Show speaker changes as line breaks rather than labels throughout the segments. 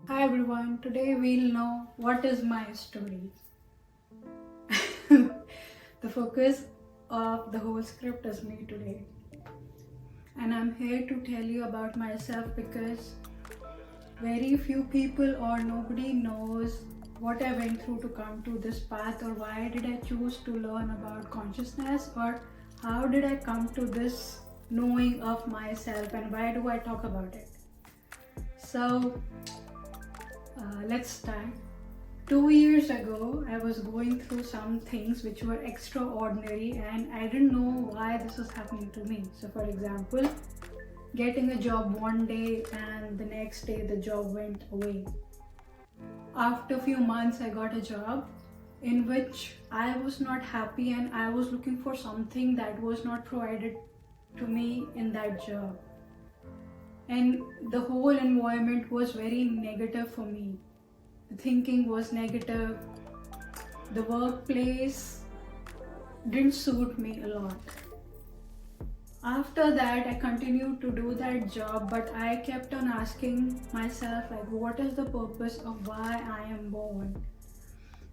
Hi everyone, today we'll know what is my story. The focus of the whole script is me today. And I'm here to tell you about myself because very few people or nobody knows what I went through to come to this path, or why did I choose to learn about consciousness, or how did I come to this knowing of myself, and why do I talk about it. So let's start. 2 years ago, I was going through some things which were extraordinary, and I didn't know why this was happening to me. So, for example, getting a job one day and the next day the job went away. After a few months, I got a job in which I was not happy, and I was looking for something that was not provided to me in that job. And the whole environment was very negative for me. The thinking was negative. The workplace didn't suit me a lot. After that, I continued to do that job, but I kept on asking myself, like, what is the purpose of why I am born?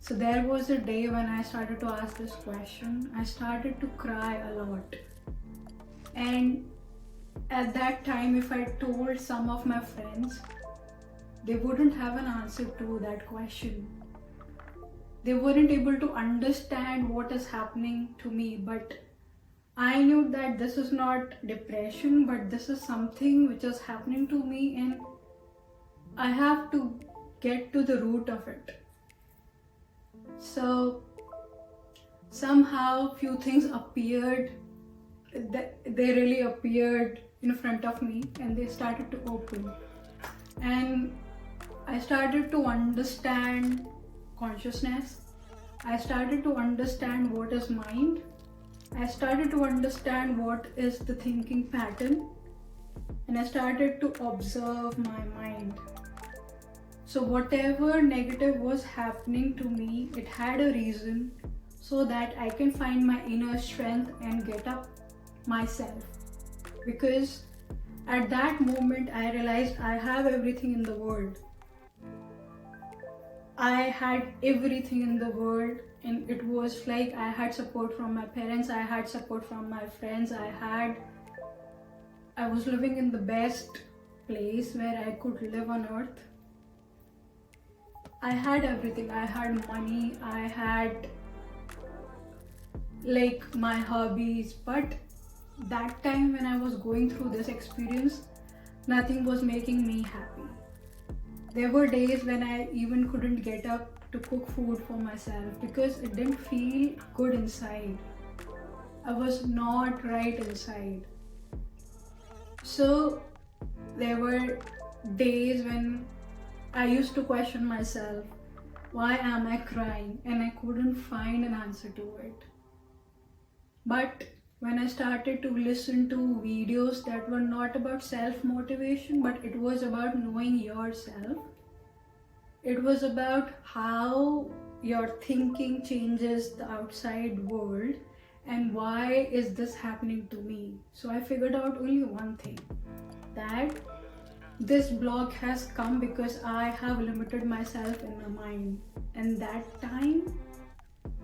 So there was a day when I started to ask this question. I started to cry a lot. And at that time, if I told some of my friends, they wouldn't have an answer to that question. They weren't able to understand what is happening to me, but I knew that this is not depression, but this is something which is happening to me, and I have to get to the root of it. So somehow few things appeared, they really appeared in front of me, and they started to open. And I started to understand consciousness. I started to understand what is mind. I started to understand what is the thinking pattern. And I started to observe my mind. So whatever negative was happening to me, it had a reason, so that I can find my inner strength and get up myself. Because at that moment I realized I have everything in the world. I had everything in the world, and it was like I had support from my parents, I had support from my friends, I was living in the best place where I could live on earth. I had everything. I had money, I had like my hobbies, but that time when I was going through this experience, nothing was making me happy. There were days when I even couldn't get up to cook food for myself because it didn't feel good inside. I was not right inside. So there were days when I used to question myself, why am I crying? And I couldn't find an answer to it. But when I started to listen to videos that were not about self-motivation, but it was about knowing yourself, it was about how your thinking changes the outside world and why is this happening to me. So I figured out only one thing, that this block has come because I have limited myself in my mind, and that time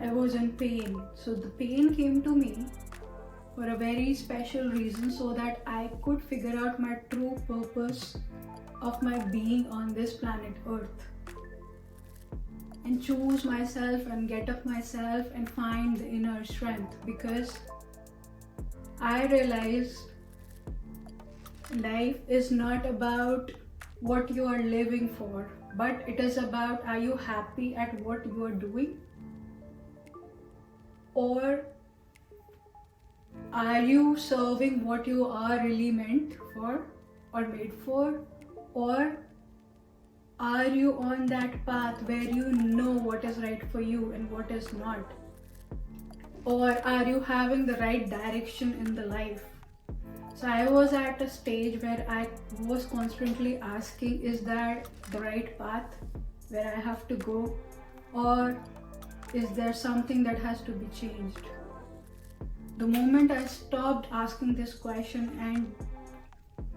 I was in pain. So the pain came to me for a very special reason, so that I could figure out my true purpose of my being on this planet Earth, and choose myself and get up myself and find the inner strength. Because I realized life is not about what you are living for, but it is about, are you happy at what you are doing, or are you serving what you are really meant for or made for, or are you on that path where you know what is right for you and what is not, or are you having the right direction in the life? So I was at a stage where I was constantly asking, is that the right path where I have to go, or is there something that has to be changed? The moment I stopped asking this question and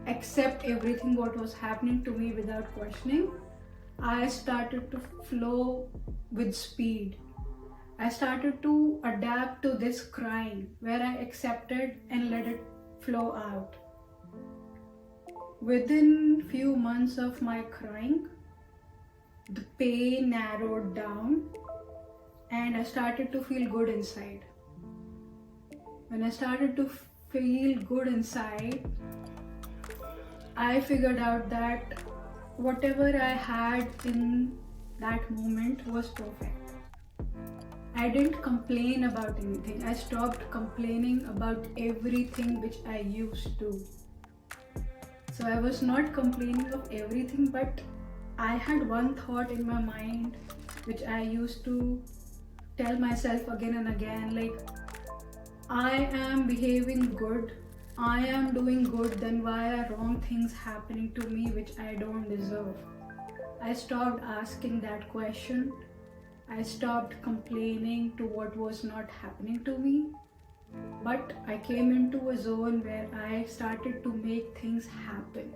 accept everything what was happening to me without questioning, I started to flow with speed. I started to adapt to this crying where I accepted and let it flow out. Within few months of my crying, the pain narrowed down and I started to feel good inside. When I started to feel good inside, I figured out that whatever I had in that moment was perfect. I didn't complain about anything. I stopped complaining about everything which I used to. So I was not complaining of everything, but I had one thought in my mind which I used to tell myself again and again, like, I am behaving good, I am doing good, then why are wrong things happening to me which I don't deserve? I stopped asking that question. I stopped complaining to what was not happening to me. But I came into a zone where I started to make things happen.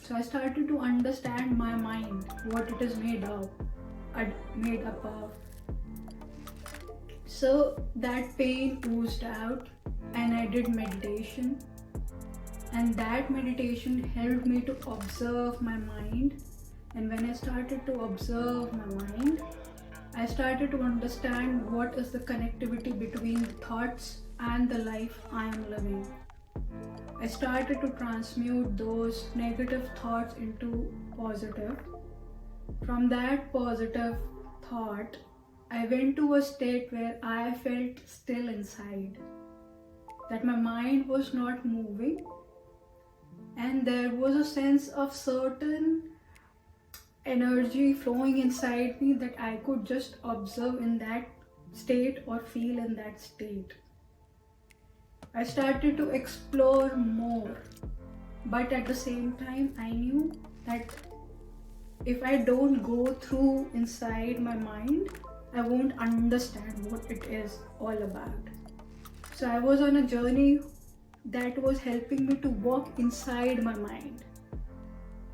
So I started to understand my mind, what it is made up of. So that pain oozed out and I did meditation. And that meditation helped me to observe my mind. And when I started to observe my mind, I started to understand what is the connectivity between the thoughts and the life I am living. I started to transmute those negative thoughts into positive. From that positive thought, I went to a state where I felt still inside, that my mind was not moving, and there was a sense of certain energy flowing inside me that I could just observe in that state or feel in that state. I started to explore more, but at the same time I knew that if I don't go through inside my mind, I won't understand what it is all about. So I was on a journey that was helping me to walk inside my mind,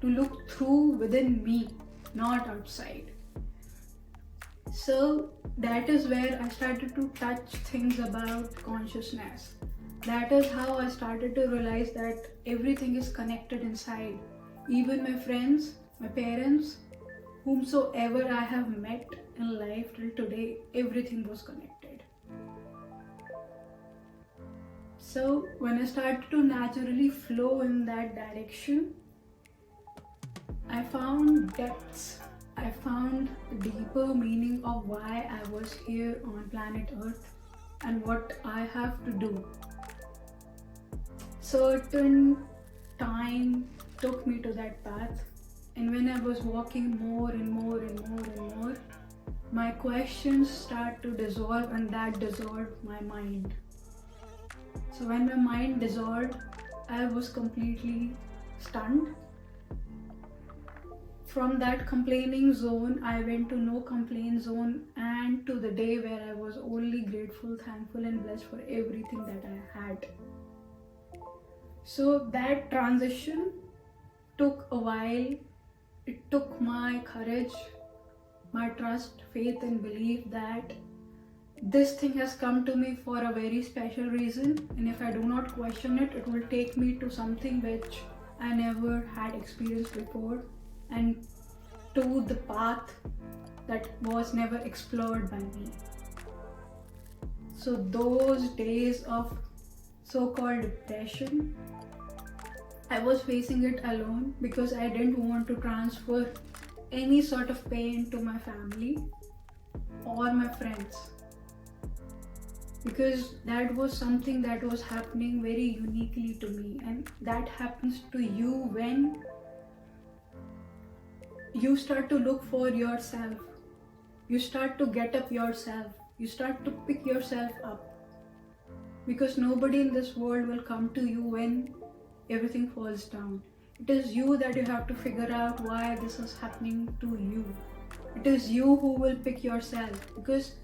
to look through within me, not outside. So that is where I started to touch things about consciousness. That is how I started to realize that everything is connected inside. Even my friends, my parents, whomsoever I have met in life till today, everything was connected. So when I started to naturally flow in that direction, I found depths. I found the deeper meaning of why I was here on planet Earth and what I have to do. Certain time took me to that path, and when I was walking more and more and more and more, my questions start to dissolve, and that dissolved my mind. So when my mind dissolved, I was completely stunned. From that complaining zone, I went to no complaint zone, and to the day where I was only grateful, thankful and blessed for everything that I had. So that transition took a while. It took my courage, my trust, faith and belief that this thing has come to me for a very special reason, and if I do not question it, it will take me to something which I never had experienced before, and to the path that was never explored by me. So those days of so-called depression, I was facing it alone because I didn't want to transfer any sort of pain to my family or my friends, because that was something that was happening very uniquely to me, and that happens to you when you start to look for yourself, you start to get up yourself, you start to pick yourself up, because nobody in this world will come to you when everything falls down. It is you that you have to figure out why this is happening to you. It is you who will pick yourself, because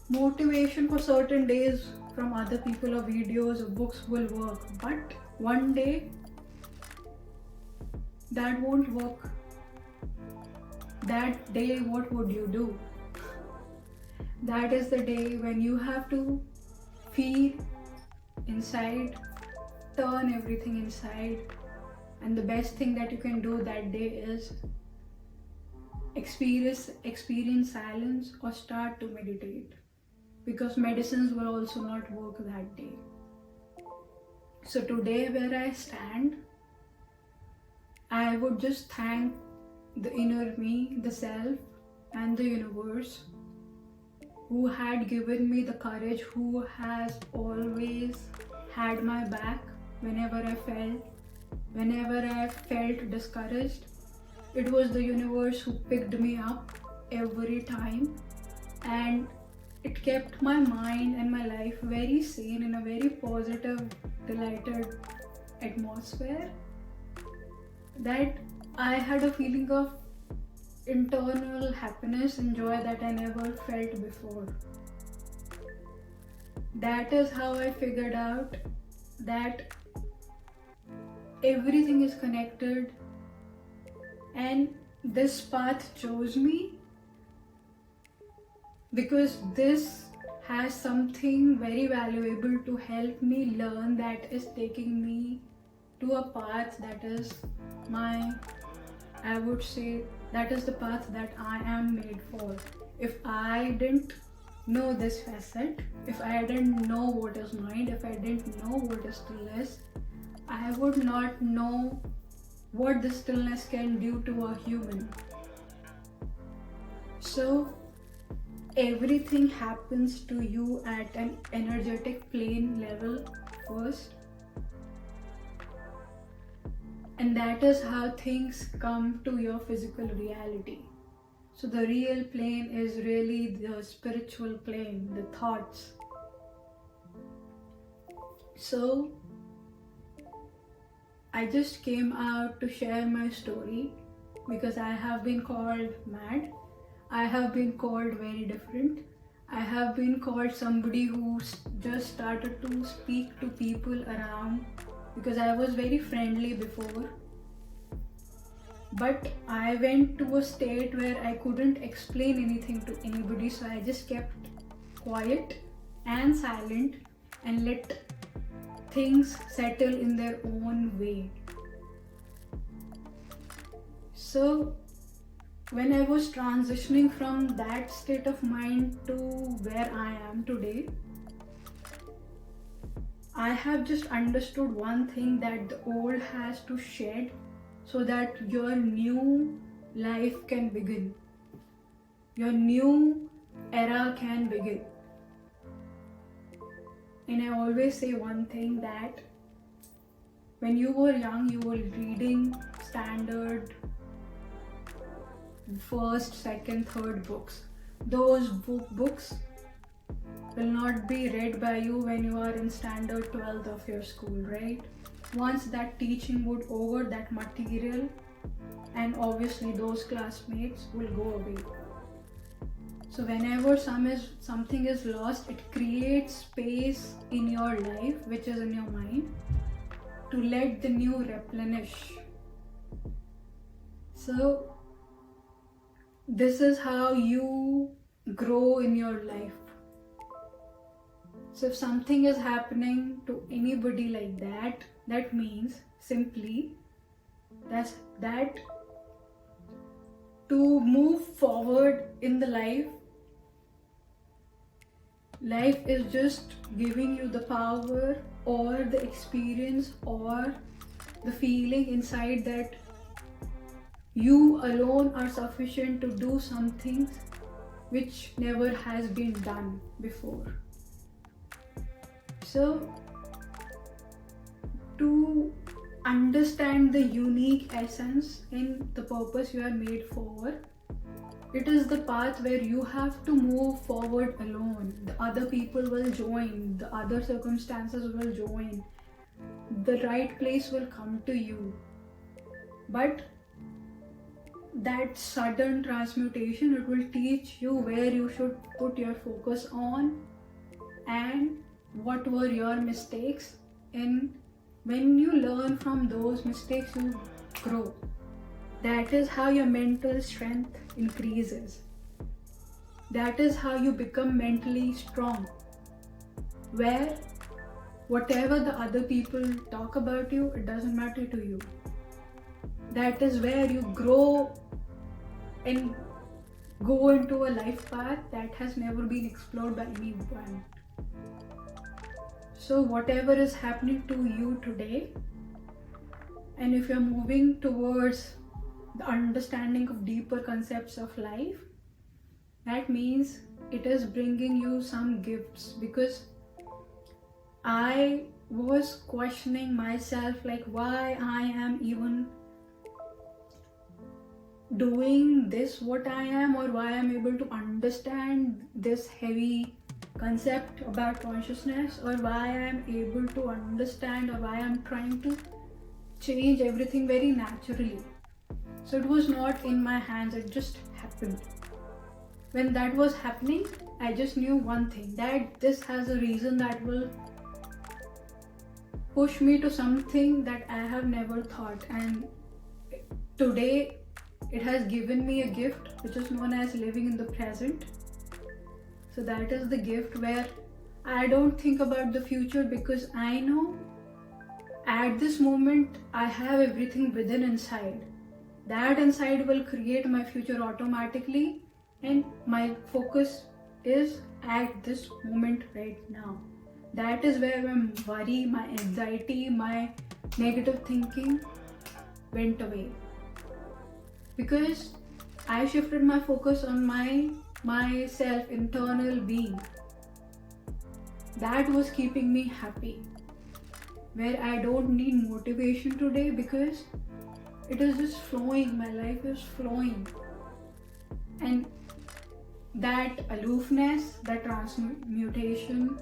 motivation for certain days from other people or videos or books will work, but one day that won't work. that day what would you do? That is the day when you have to feel inside, turn everything inside, and the best thing that you can do that day is experience silence or start to meditate, because medicines will also not work that day. So today where I stand, I would just thank the inner me, the self, and the universe who had given me the courage, who has always had my back whenever I felt discouraged. It was the universe who picked me up every time, and it kept my mind and my life very sane in a very positive, delighted atmosphere, that I had a feeling of internal happiness and joy that I never felt before. That is how I figured out that everything is connected, and this path chose me because this has something very valuable to help me learn, that is taking me to a path that is I would say that is the path that I am made for. If I didn't know this facet, if I didn't know what is mind, if I didn't know what is stillness, I would not know what the stillness can do to a human. So everything happens to you at an energetic plane level first, and that is how things come to your physical reality. So the real plane is really the spiritual plane, the thoughts. So I just came out to share my story because I have been called mad. I have been called very different. I have been called somebody who just started to speak to people around, because I was very friendly before. But I went to a state where I couldn't explain anything to anybody, so I just kept quiet and silent and let things settle in their own way. So when I was transitioning from that state of mind to where I am today, I have just understood one thing, that the old has to shed so that your new life can begin. Your new era can begin. And I always say one thing, that when you were young, you were reading standard first, second, third books. Those books will not be read by you when you are in standard 12th of your school, right? Once that teaching would over, that material and obviously those classmates will go away. So whenever something is lost, it creates space in your life, which is in your mind, to let the new replenish. So this is how you grow in your life. So if something is happening to anybody like that, that means simply that to move forward in the life is just giving you the power or the experience or the feeling inside that you alone are sufficient to do something which never has been done before. So to understand the unique essence in the purpose you are made for, it is the path where you have to move forward alone. The other people will join, the other circumstances will join, the right place will come to you. But that sudden transmutation, it will teach you where you should put your focus on and what were your mistakes. And when you learn from those mistakes, you grow. that is how your mental strength increases. That is how you become mentally strong. Where whatever the other people talk about you, it doesn't matter to you. That is where you grow and go into a life path that has never been explored by anyone. So whatever is happening to you today, and if you're moving towards the understanding of deeper concepts of life, that means it is bringing you some gifts. Because I was questioning myself, like why I am even doing this, what I am, or why I'm able to understand this heavy concept about consciousness, or why I'm able to understand, or why I'm trying to change everything very naturally. So it was not in my hands, it just happened. When that was happening, I just knew one thing, that this has a reason that will push me to something that I have never thought. And today it has given me a gift which is known as living in the present. So that is the gift where I don't think about the future, because I know at this moment I have everything within inside. That inside will create my future automatically, and my focus is at this moment right now. That is where my worry, my anxiety, my negative thinking went away. Because I shifted my focus on my self internal being. That was keeping me happy. Where I don't need motivation today, because it is just flowing, my life is flowing. And that aloofness, that transmutation,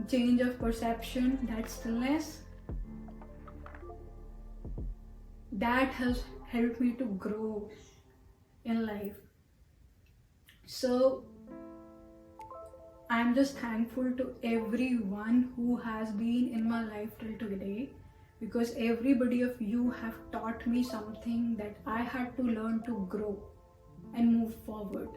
change of perception, that stillness, that has helped me to grow in life. So I'm just thankful to everyone who has been in my life till today, because everybody of you have taught me something that I had to learn to grow and move forward.